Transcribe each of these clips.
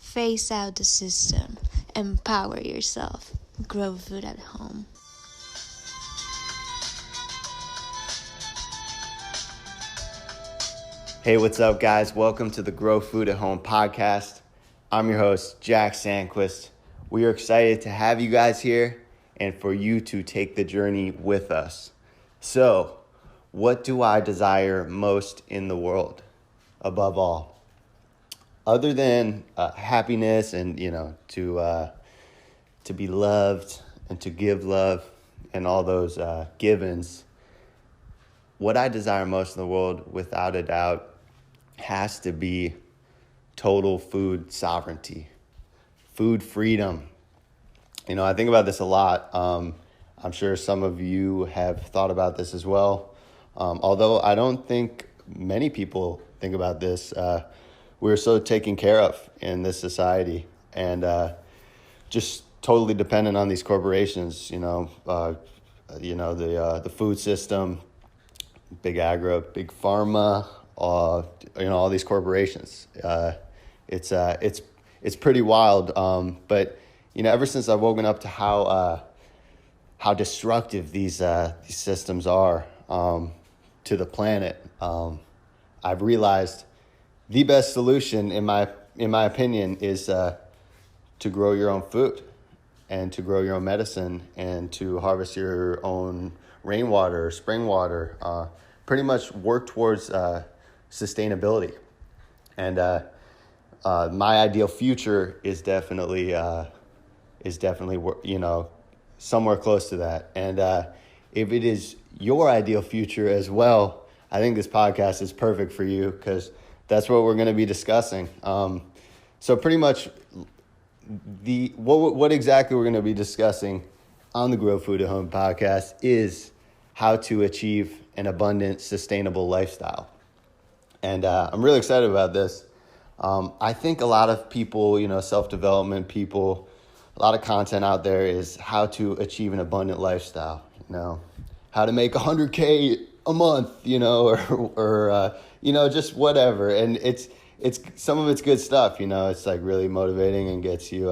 Phase out the system. Empower yourself. Grow food at home. Hey, what's up, guys? Welcome to the Grow Food at Home podcast. I'm your host, Jack Sandquist. We are excited to have you guys here and for you to take the journey with us. So, what do I desire most in the world, above all? Other than happiness and, to be loved and to give love and all those givens, what I desire most in the world, without a doubt, has to be total food sovereignty, food freedom. I think about this a lot. I'm sure some of you have thought about this as well. Although I don't think many people think about this. We're so taken care of in this society, and just totally dependent on these corporations. The food system, big agro, big pharma, all these corporations. It's pretty wild. But ever since I've woken up to how destructive these systems are to the planet, I've realized the best solution, in my opinion, is to grow your own food and to grow your own medicine and to harvest your own rainwater, spring water, pretty much work towards sustainability. And my ideal future is definitely somewhere close to that. And if it is your ideal future as well, I think this podcast is perfect for you, because that's what we're going to be discussing. So pretty much what exactly we're going to be discussing on the Grow Food at Home podcast is how to achieve an abundant, sustainable lifestyle. And I'm really excited about this. I think a lot of people, self-development people, a lot of content out there is how to achieve an abundant lifestyle, how to make 100K a month, or just whatever. And it's some of it's good stuff, it's like really motivating and gets you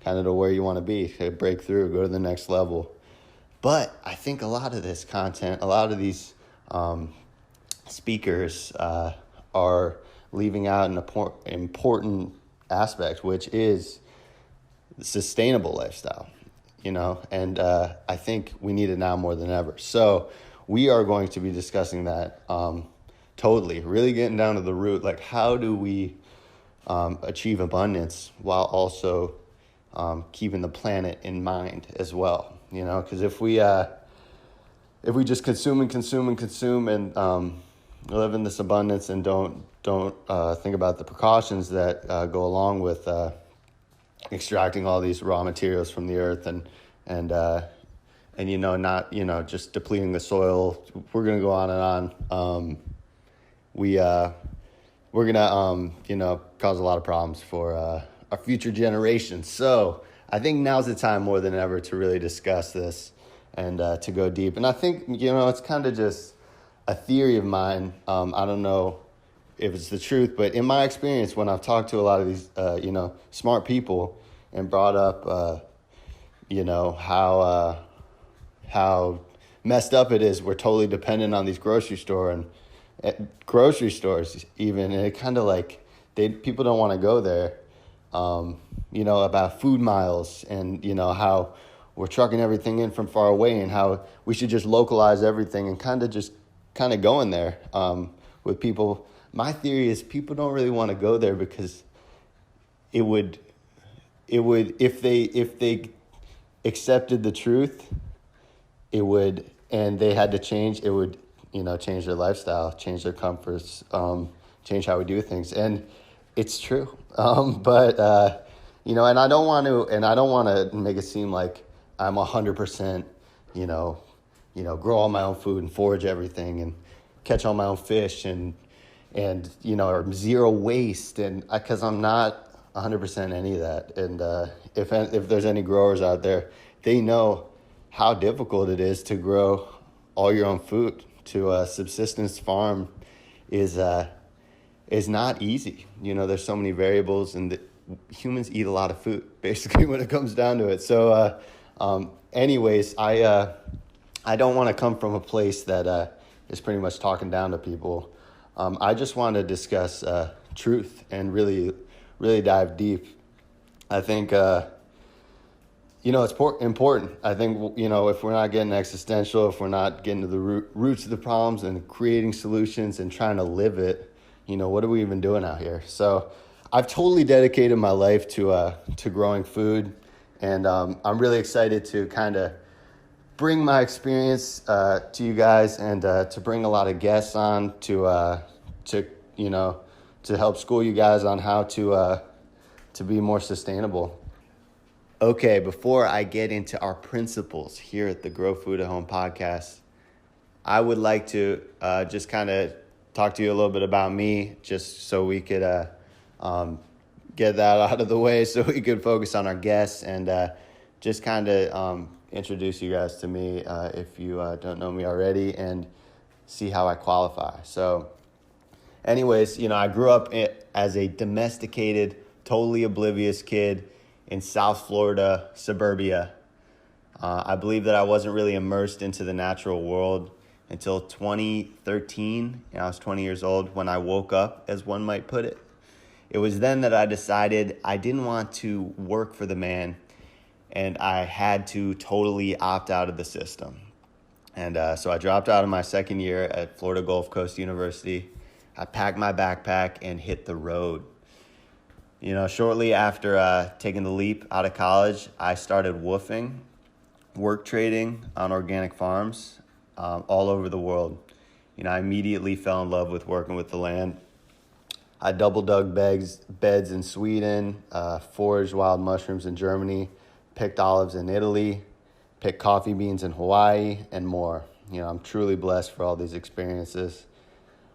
kind of to where you want to be, to break through, go to the next level. But I think a lot of this content, a lot of these speakers are leaving out an important aspect, which is the sustainable lifestyle, and I think we need it now more than ever. So we are going to be discussing that totally, really getting down to the root, like how do we achieve abundance while also keeping the planet in mind as well, because if we just consume and live in this abundance and don't think about the precautions that go along with extracting all these raw materials from the earth and not just depleting the soil, we're gonna go on and on. We're gonna cause a lot of problems for our future generations. So I think now's the time more than ever to really discuss this and to go deep. And I think it's kind of just a theory of mine. I don't know if it's the truth, but in my experience, when I've talked to a lot of these, smart people and brought up, how messed up it is, we're totally dependent on these grocery stores even, and it kind of like people don't want to go there. About food miles and how we're trucking everything in from far away and how we should just localize everything and kind of going there with people. My theory is people don't really want to go there because it would if they accepted the truth, it would, and they had to change, it would change their lifestyle, change their comforts, change how we do things. And it's true. But and I don't want to make it seem like I'm 100%, grow all my own food and forage everything and catch all my own fish and or zero waste, and because I'm not 100% any of that. And if there's any growers out there, they know how difficult it is to grow all your own food. To a subsistence farm is not easy. There's so many variables, and humans eat a lot of food, basically, when it comes down to it. So, anyways, I don't want to come from a place that is pretty much talking down to people. I just want to discuss truth and really dive deep. I think, it's important. I think, if we're not getting existential, if we're not getting to the roots of the problems and creating solutions and trying to live it, what are we even doing out here? So I've totally dedicated my life to growing food, and I'm really excited to kind of bring my experience to you guys, and to bring a lot of guests on to help school you guys on how to be more sustainable. Okay, before I get into our principles here at the Grow Food at Home podcast, I would like to just kind of talk to you a little bit about me, just so we could get that out of the way, so we could focus on our guests, and just kind of introduce you guys to me if you don't know me already, and see how I qualify. So anyways, I grew up as a domesticated, totally oblivious kid in South Florida, suburbia. I believe that I wasn't really immersed into the natural world until 2013, and I was 20 years old when I woke up, as one might put it. It was then that I decided I didn't want to work for the man, and I had to totally opt out of the system. And so I dropped out of my second year at Florida Gulf Coast University. I packed my backpack and hit the road. Shortly after taking the leap out of college, I started woofing, work trading on organic farms all over the world. I immediately fell in love with working with the land. I double dug beds in Sweden, foraged wild mushrooms in Germany, picked olives in Italy, picked coffee beans in Hawaii, and more. I'm truly blessed for all these experiences.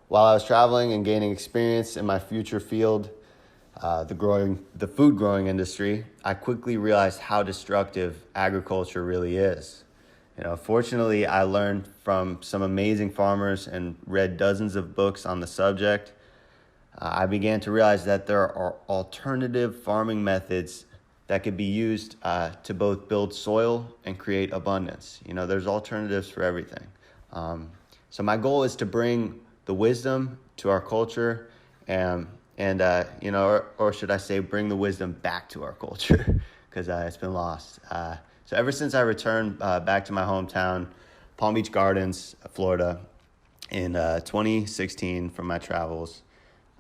While I was traveling and gaining experience in my future field, the food growing industry, I quickly realized how destructive agriculture really is. Fortunately, I learned from some amazing farmers and read dozens of books on the subject. I began to realize that there are alternative farming methods that could be used to both build soil and create abundance. There's alternatives for everything. So my goal is to bring the wisdom to our culture, or should I say, bring the wisdom back to our culture, because it's been lost. So ever since I returned back to my hometown, Palm Beach Gardens, Florida, in 2016 from my travels,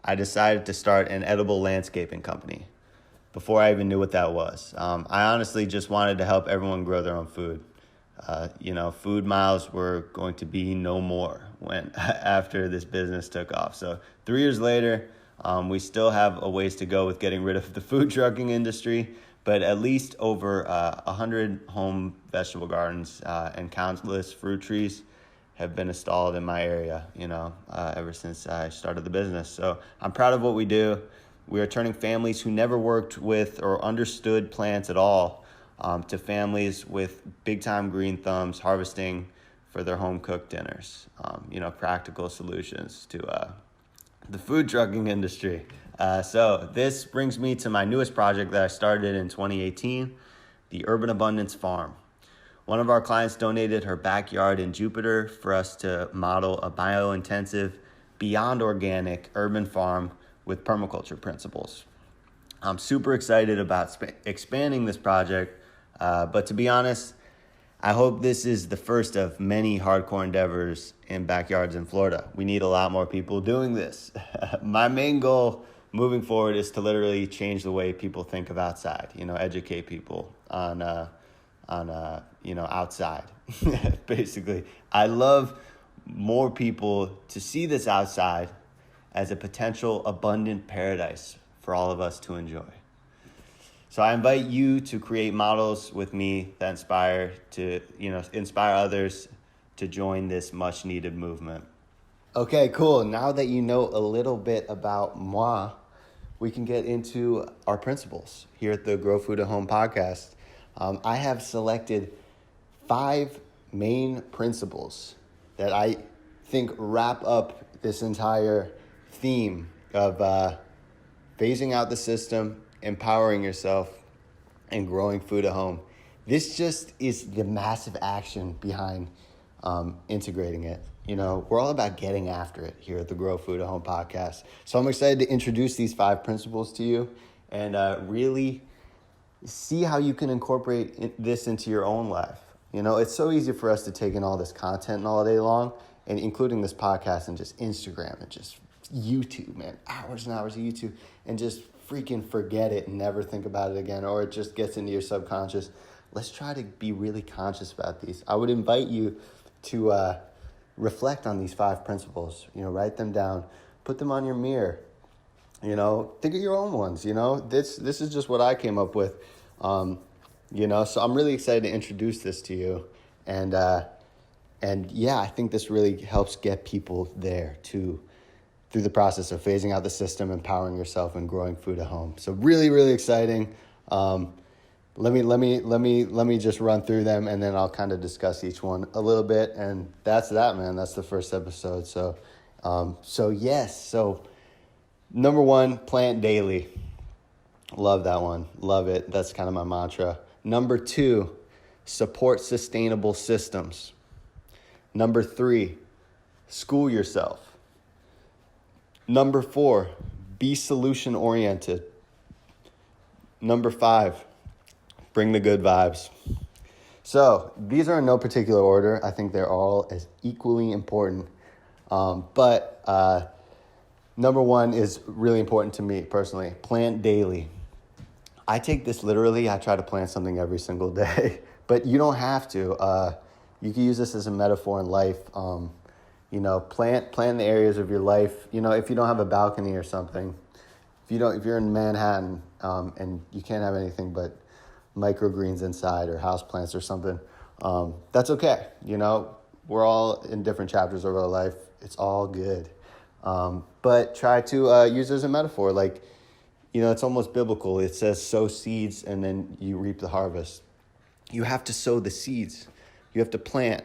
I decided to start an edible landscaping company before I even knew what that was. I honestly just wanted to help everyone grow their own food. Food miles were going to be no more after this business took off. So 3 years later, we still have a ways to go with getting rid of the food trucking industry, but at least over 100 home vegetable gardens and countless fruit trees have been installed in my area, ever since I started the business. So I'm proud of what we do. We are turning families who never worked with or understood plants at all to families with big-time green thumbs harvesting for their home-cooked dinners. Practical solutions to the food trucking industry. So this brings me to my newest project that I started in 2018, the Urban Abundance Farm. One of our clients donated her backyard in Jupiter for us to model a bio-intensive, beyond organic urban farm with permaculture principles. I'm super excited about expanding this project, but to be honest, I hope this is the first of many hardcore endeavors in backyards in Florida. We need a lot more people doing this. My main goal moving forward is to literally change the way people think of outside, educate people on outside. Basically, I love more people to see this outside as a potential abundant paradise for all of us to enjoy. So I invite you to create models with me that inspire others to join this much needed movement. Okay, cool. Now that you know a little bit about moi, we can get into our principles here at the Grow Food at Home podcast. I have selected 5 main principles that I think wrap up this entire theme of phasing out the system, empowering yourself, and growing food at home. This just is the massive action behind integrating it. You know, we're all about getting after it here at the Grow Food at Home podcast. So I'm excited to introduce these 5 principles to you and really see how you can incorporate this into your own life. You know, it's so easy for us to take in all this content all day long, and including this podcast and just Instagram and just YouTube, man, hours and hours of YouTube, and just freaking forget it and never think about it again, or it just gets into your subconscious. Let's try to be really conscious about these. I would invite you to reflect on these 5 principles. You know, write them down, put them on your mirror. You know, think of your own ones. You know, this is just what I came up with. You know, so I'm really excited to introduce this to you, and yeah, I think this really helps get people there too, through the process of phasing out the system, empowering yourself, and growing food at home. So really, really exciting. Let me just run through them, and then I'll kind of discuss each one a little bit. And that's that, man. That's the first episode. So yes. So number 1, plant daily. Love that one. Love it. That's kind of my mantra. Number 2, support sustainable systems. Number 3, school yourself. Number 4, be solution oriented. Number 5, bring the good vibes. So these are in no particular order. I think they're all as equally important. But number 1 is really important to me personally. Plant daily. I take this literally. I try to plant something every single day, but you don't have to. You can use this as a metaphor in life. You know, plant the areas of your life. You know, if you don't have a balcony or something, if you're in Manhattan and you can't have anything but microgreens inside or houseplants or something, that's okay. You know, we're all in different chapters of our life. It's all good. But try to use it as a metaphor. Like, you know, it's almost biblical. It says sow seeds and then you reap the harvest. You have to sow the seeds. You have to plant.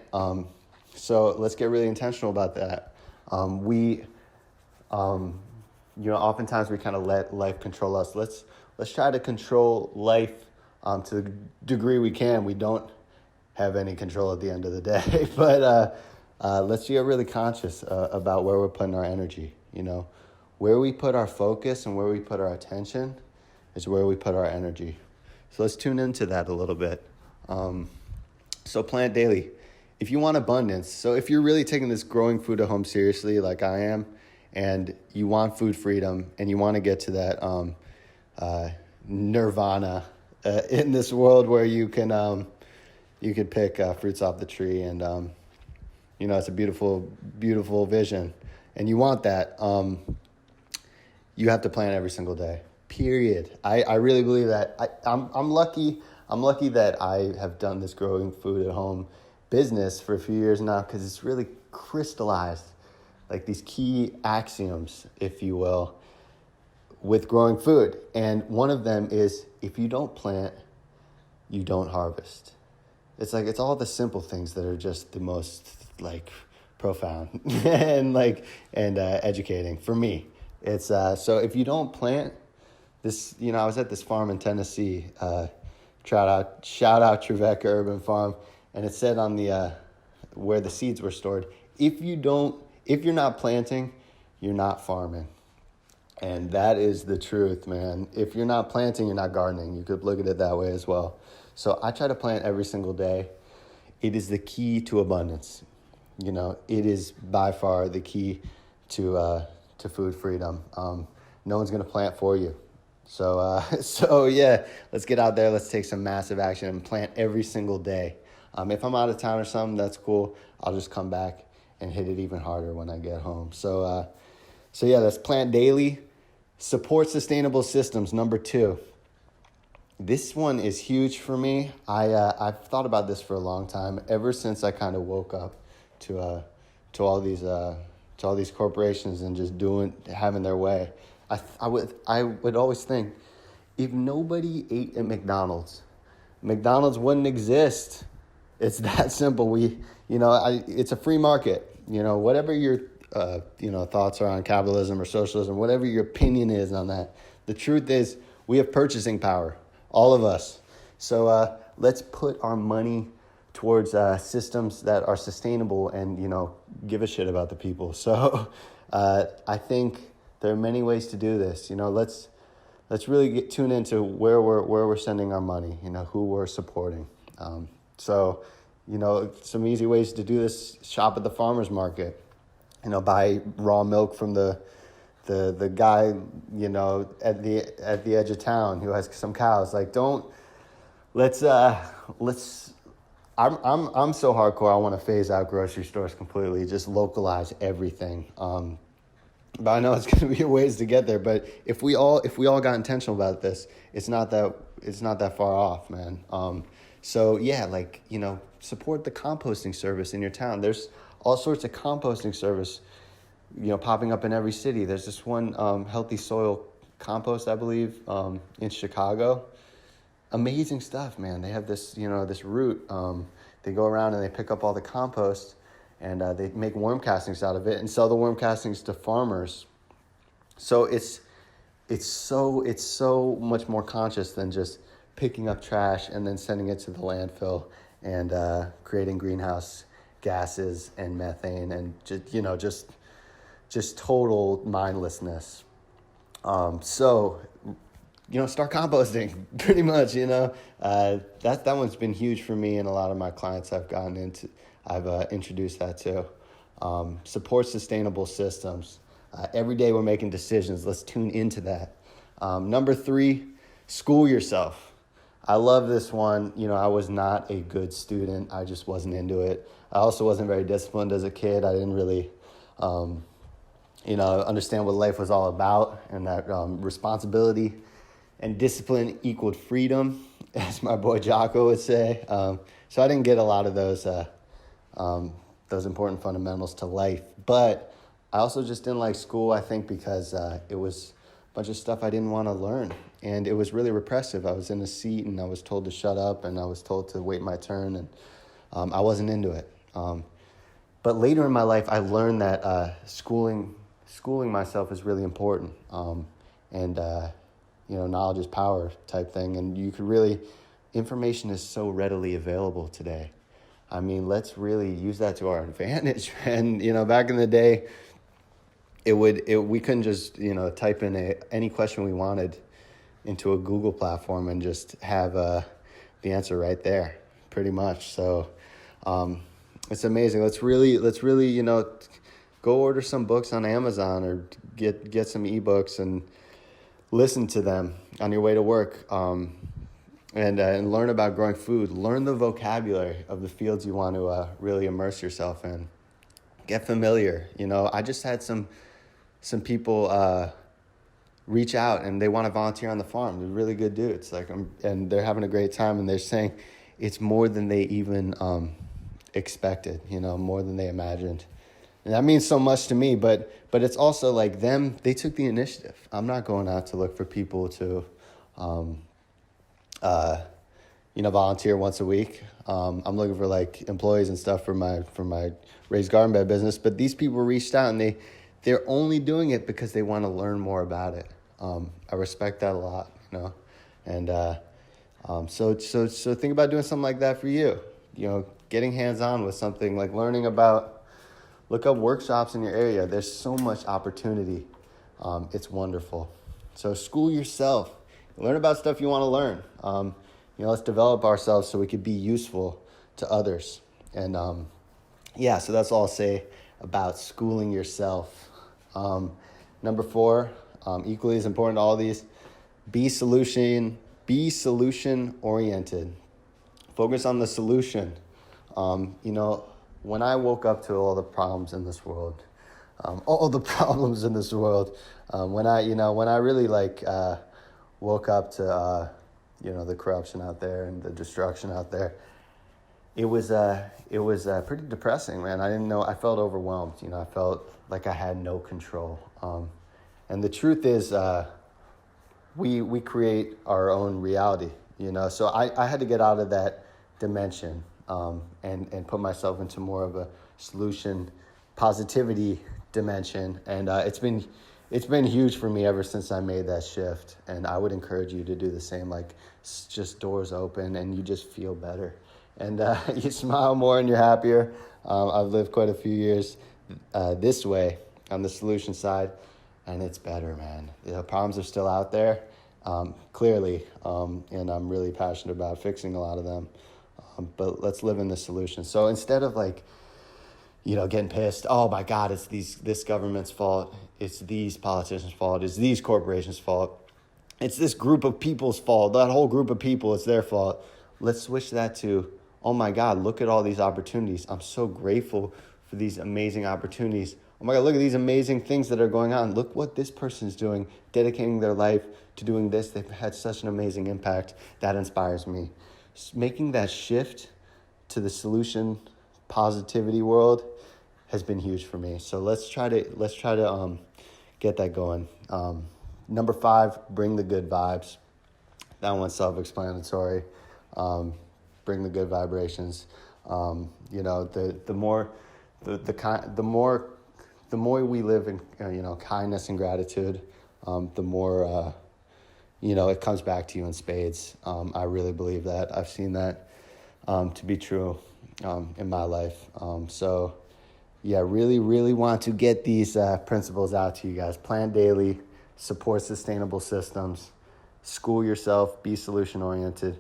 So let's get really intentional about that. You know, oftentimes we kind of let life control us. Let's try to control life to the degree we can. We don't have any control at the end of the day, but let's get really conscious about where we're putting our energy. You know, where we put our focus and where we put our attention is where we put our energy. So let's tune into that a little bit. So plant daily. If you want abundance, so if you're really taking this growing food at home seriously, like I am, and you want food freedom and you want to get to that nirvana in this world where you can pick fruits off the tree, and you know, it's a beautiful, beautiful vision, and you want that. You have to plant every single day. Period. I really believe that. I'm lucky. I'm lucky that I have done this growing food at home business for a few years now, because it's really crystallized like these key axioms, if you will, with growing food. And one of them is, if you don't plant, you don't harvest. It's like, it's all the simple things that are just the most like profound and educating for me. It's so if you don't plant this, you know, I was at this farm in Tennessee, shout out Trevecca Urban Farm, and it said on the where the seeds were stored, if you're not planting, you're not farming. And that is the truth, man. If you're not planting, you're not gardening. You could look at it that way as well. So I try to plant every single day. It is the key to abundance. You know, it is by far the key to food freedom. No one's going to plant for you. So yeah, let's get out there. Let's take some massive action and plant every single day. If I'm out of town or something, that's cool. I'll just come back and hit it even harder when I get home. So yeah, let's plant daily. Support sustainable systems, number 2. This one is huge for me. I've thought about this for a long time, ever since I kind of woke up to all these corporations and just having their way. I would always think, if nobody ate at McDonald's wouldn't exist. It's that simple. It's a free market. You know, whatever your thoughts are on capitalism or socialism, whatever your opinion is on that, the truth is, We have purchasing power, all of us. So let's put our money towards systems that are sustainable and, give a shit about the people. So I think there are many ways to do this. Let's really tune into where we're sending our money, who we're supporting. So some easy ways to do this: shop at the farmer's market, buy raw milk from the guy, at the edge of town who has some cows. Like, let's I'm so hardcore. I want to phase out grocery stores completely, just localize everything. But I know it's going to be ways to get there. But if we all got intentional about this, it's not that far off, man. So yeah, support the composting service in your town. There's all sorts of composting service, popping up in every city. There's this one Healthy Soil Compost, I believe, in Chicago. Amazing stuff, man. They have this, this route. They go around and they pick up all the compost, and they make worm castings out of it and sell the worm castings to farmers. So it's so much more conscious than just picking up trash and then sending it to the landfill and creating greenhouse gases and methane and just total mindlessness. So start composting, pretty much. That one's been huge for me, and a lot of my clients I've introduced that to. Support sustainable systems. Every day we're making decisions. Let's tune into that. Number 3, school yourself. I love this one. I was not a good student. I just wasn't into it. I also wasn't very disciplined as a kid. I didn't really, understand what life was all about, and that responsibility and discipline equaled freedom, as my boy Jocko would say. So I didn't get a lot of those important fundamentals to life. But I also just didn't like school, I think, because it was a bunch of stuff I didn't want to learn. And it was really repressive. I was in a seat, and I was told to shut up, and I was told to wait my turn, and I wasn't into it. But later in my life, I learned that schooling myself is really important. Knowledge is power type thing. And information is so readily available today. I mean, let's really use that to our advantage. And, back in the day, we couldn't just, type in any question we wanted into a Google platform and just have the answer right there, pretty much. So it's amazing. Let's really, go order some books on Amazon or get some ebooks and listen to them on your way to work, and learn about growing food. Learn the vocabulary of the fields you want to really immerse yourself in. Get familiar. I just had some people reach out, and they want to volunteer on the farm. They're really good dudes. And they're having a great time, and they're saying it's more than they even expected. More than they imagined. And that means so much to me, but it's also like them, they took the initiative. I'm not going out to look for people to, volunteer once a week. I'm looking for employees and stuff for my raised garden bed business. But these people reached out, and they're only doing it because they want to learn more about it. I respect that a lot, And so think about doing something like that for you. Getting hands-on with something, like learning about. Look up workshops in your area. There's so much opportunity. It's wonderful. So school yourself. Learn about stuff you want to learn. Let's develop ourselves so we could be useful to others. And so that's all I'll say about schooling yourself. Number 4, equally as important to all these, be solution oriented. Focus on the solution. When I woke up to all the problems in this world, when I really woke up to the corruption out there and the destruction out there, it was pretty depressing, man. I didn't know. I felt overwhelmed. I felt like I had no control. And the truth is, we create our own reality. So I had to get out of that dimension. And put myself into more of a solution positivity dimension. And it's it's been huge for me ever since I made that shift. And I would encourage you to do the same. Like, just doors open and you just feel better. And you smile more and you're happier. I've lived quite a few years this way on the solution side, and it's better, man. The problems are still out there, clearly, and I'm really passionate about fixing a lot of them. But let's live in the solution. So instead of getting pissed, oh my God, it's this government's fault, it's these politicians' fault, it's these corporations' fault, it's this group of people's fault, that whole group of people, it's their fault. Let's switch that to, oh my God, look at all these opportunities. I'm so grateful for these amazing opportunities. Oh my God, look at these amazing things that are going on. Look what this person's doing, dedicating their life to doing this. They've had such an amazing impact. That inspires me. Making that shift to the solution positivity world has been huge for me. So let's try to get that going. Number 5, bring the good vibes. That one's self-explanatory. Bring the good vibrations. The more we live in kindness and gratitude, the more it comes back to you in spades. I really believe that. I've seen that to be true in my life. Really, really want to get these principles out to you guys. Plan daily, support sustainable systems, school yourself, be solution oriented,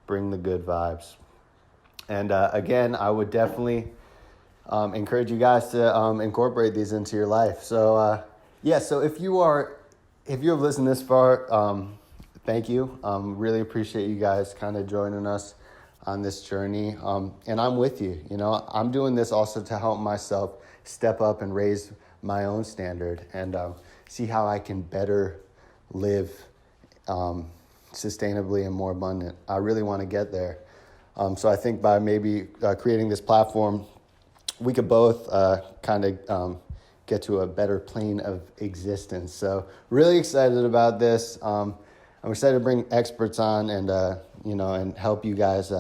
bring the good vibes. And again, I would definitely encourage you guys to incorporate these into your life. So so if you've listened this far, thank you. Really appreciate you guys kind of joining us on this journey. And I'm with you. I'm doing this also to help myself step up and raise my own standard and see how I can better live sustainably and more abundant. I really want to get there. So I think by maybe creating this platform, we could both get to a better plane of existence. So really excited about this. I'm excited to bring experts on and and help you guys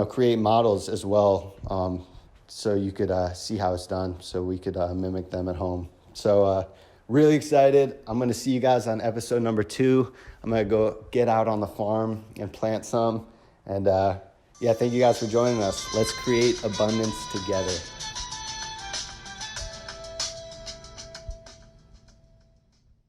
create models as well, so you could see how it's done, so we could mimic them at home. So really excited. I'm going to see you guys on episode number 2. I'm going to go get out on the farm and plant some. And thank you guys for joining us. Let's create abundance together.